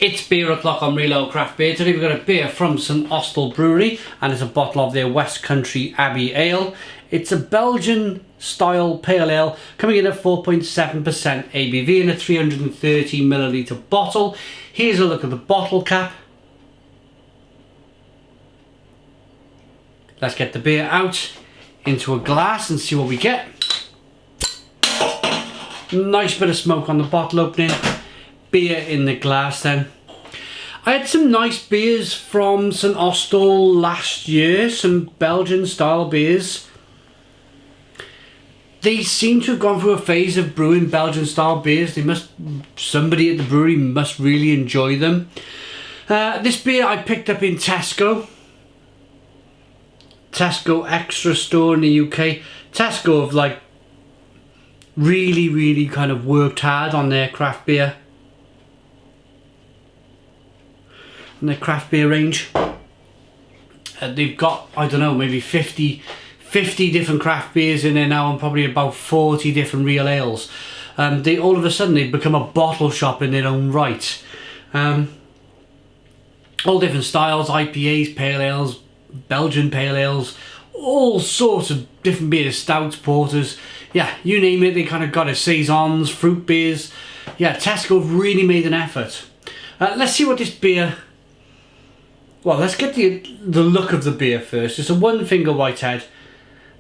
It's beer o'clock on Real Ale Craft Beer. Today we've got a beer from St Austell Brewery and it's a bottle of their Westcountry Abbey Ale. It's a Belgian style pale ale coming in at 4.7% ABV in a 330ml bottle. Here's a look at the bottle cap. Let's get the beer out into a glass and see what we get. Nice bit of smoke on the bottle opening. Beer in the glass then. I had some nice beers from St Austell last year, some Belgian style beers. They seem to have gone through a phase of brewing Belgian style beers. Somebody at the brewery must really enjoy them. This beer I picked up in Tesco Extra Store in the UK. Tesco have like really kind of worked hard on their craft beer. And their craft beer range. They've got, I don't know, maybe 50 different craft beers in there now and probably about 40 different real ales. They all of a sudden they've become a bottle shop in their own right. All different styles, IPAs, pale ales, Belgian pale ales, all sorts of different beers, stouts, porters, yeah, you name it, they kind of got it. Saisons, fruit beers. Yeah, Tesco have really made an effort. Let's see what this beer... Well, let's get the look of the beer first. It's a one finger whitehead.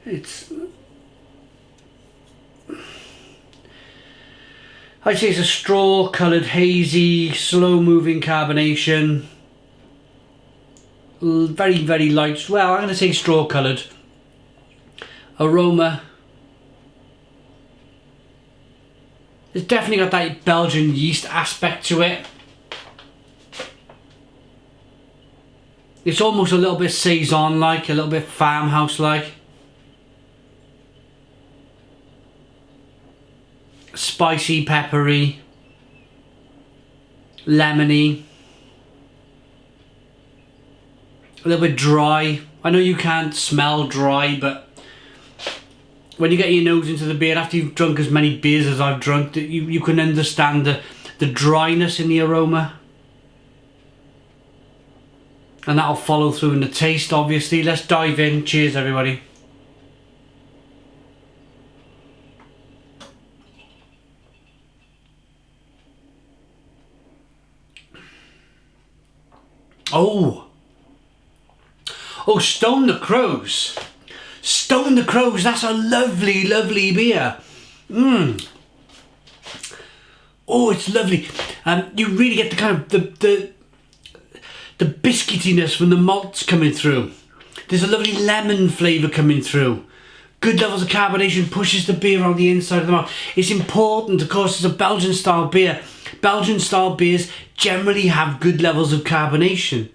I'd say it's a straw coloured, hazy, slow moving carbonation. Very light. Well, I'm going to say straw coloured. Aroma. It's definitely got that Belgian yeast aspect to it. It's almost a little bit saison-like, a little bit farmhouse-like. Spicy, peppery, lemony. A little bit dry. I know you can't smell dry, but when you get your nose into the beer, after you've drunk as many beers as I've drunk, you can understand the dryness in the aroma. And that'll follow through in the taste, obviously. Let's dive in. Cheers, everybody. Oh, Stone the Crows. Stone the Crows, that's a lovely beer. Oh, it's lovely. You really get the kind of the biscuitiness from the malts coming through. There's a lovely lemon flavour coming through. Good levels of carbonation pushes the beer on the inside of the mouth. It's important, of course, it's a Belgian style beer. Belgian style beers generally have good levels of carbonation.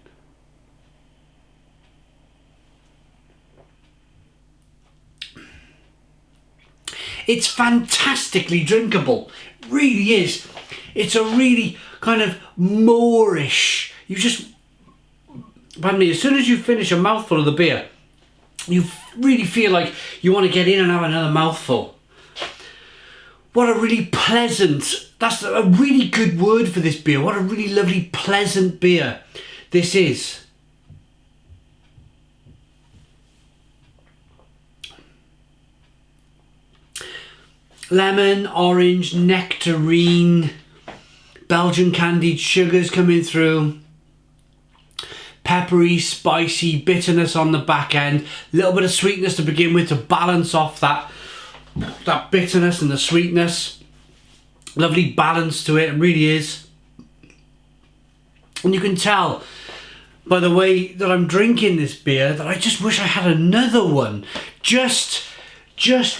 It's fantastically drinkable. It really is. It's a really kind of Moorish. You just... Pardon me, as soon as you finish a mouthful of the beer, you really feel like you want to get in and have another mouthful. What a really pleasant, that's a really good word for this beer. What a really lovely, pleasant beer this is. Lemon, orange, nectarine, Belgian candied sugars coming through. Peppery, spicy, bitterness on the back end. A little bit of sweetness to begin with to balance off that bitterness and the sweetness. Lovely balance to it really is. And you can tell by the way that I'm drinking this beer that I just wish I had another one. Just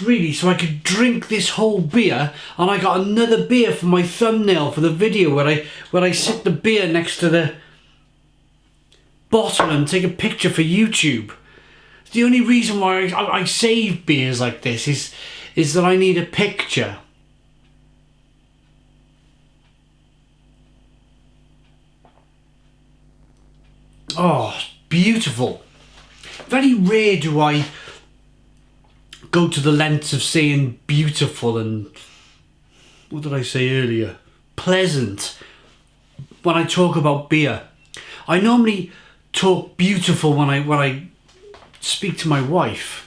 really so I could drink this whole beer, and I got another beer for my thumbnail for the video where I sit the beer next to the bottle and take a picture for YouTube. The only reason why I save beers like this is that I need a picture. Oh, beautiful. Very rare do I go to the lengths of saying beautiful and, what did I say earlier? Pleasant. when I talk about beer. I normally talk beautiful when I speak to my wife.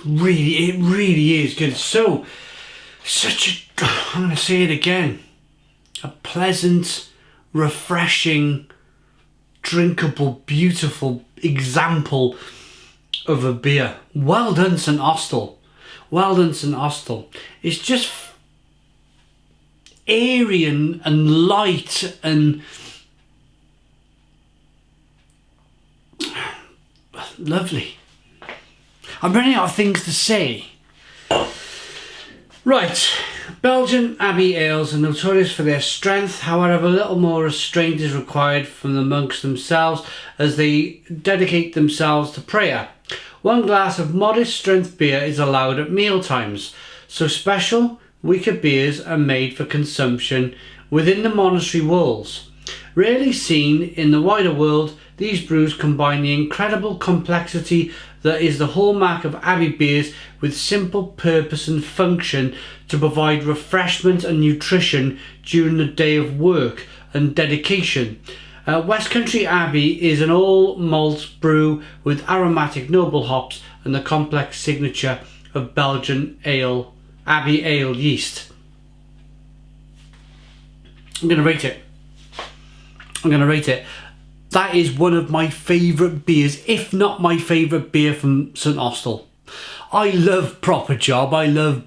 It really is good. So, I'm going to say it again, a pleasant, refreshing, drinkable, beautiful example of a beer. Well done, St. Austell. Well done, St. Austell. It's just airy and light and lovely. I'm running out of things to say. Right, Belgian Abbey ales are notorious for their strength. However, a little more restraint is required from the monks themselves as they dedicate themselves to prayer. One glass of modest strength beer is allowed at meal times, so special, weaker beers are made for consumption within the monastery walls. Rarely seen in the wider world, these brews combine the incredible complexity that is the hallmark of Abbey beers with simple purpose and function to provide refreshment and nutrition during the day of work and dedication. Westcountry Abbey is an all malt brew with aromatic noble hops and the complex signature of Belgian Abbey ale yeast. I'm going to rate it. That is one of my favourite beers, if not my favourite beer from St. Austell. I love Proper Job. I love,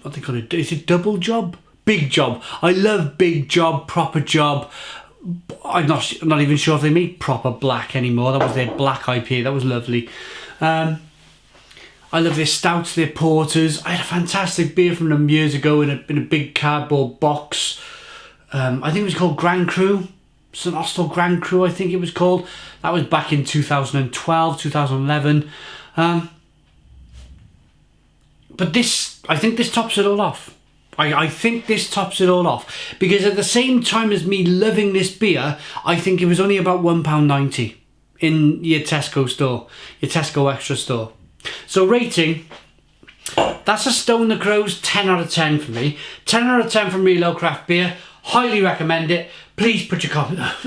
what they call it, is it Double Job? Big Job. I love Big Job, Proper Job. I'm not even sure if they make Proper Black anymore. That was their black IPA. That was lovely. I love their stouts, their porters. I had a fantastic beer from them years ago in a big cardboard box. I think it was called Grand Cru. St. Austell Grand Cru, I think it was called. That was back in 2012, 2011. But I think this tops it all off. I think this tops it all off. Because at the same time as me loving this beer, I think it was only about £1.90 in your Tesco store, your Tesco Extra store. So rating, that's a Stone the Crows 10 out of 10 for me. 10 out of 10 from Real Craft Beer. Highly recommend it. Please put your comments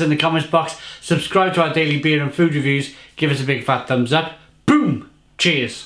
in the comments box. Subscribe to our daily beer and food reviews. Give us a big fat thumbs up. Boom! Cheers.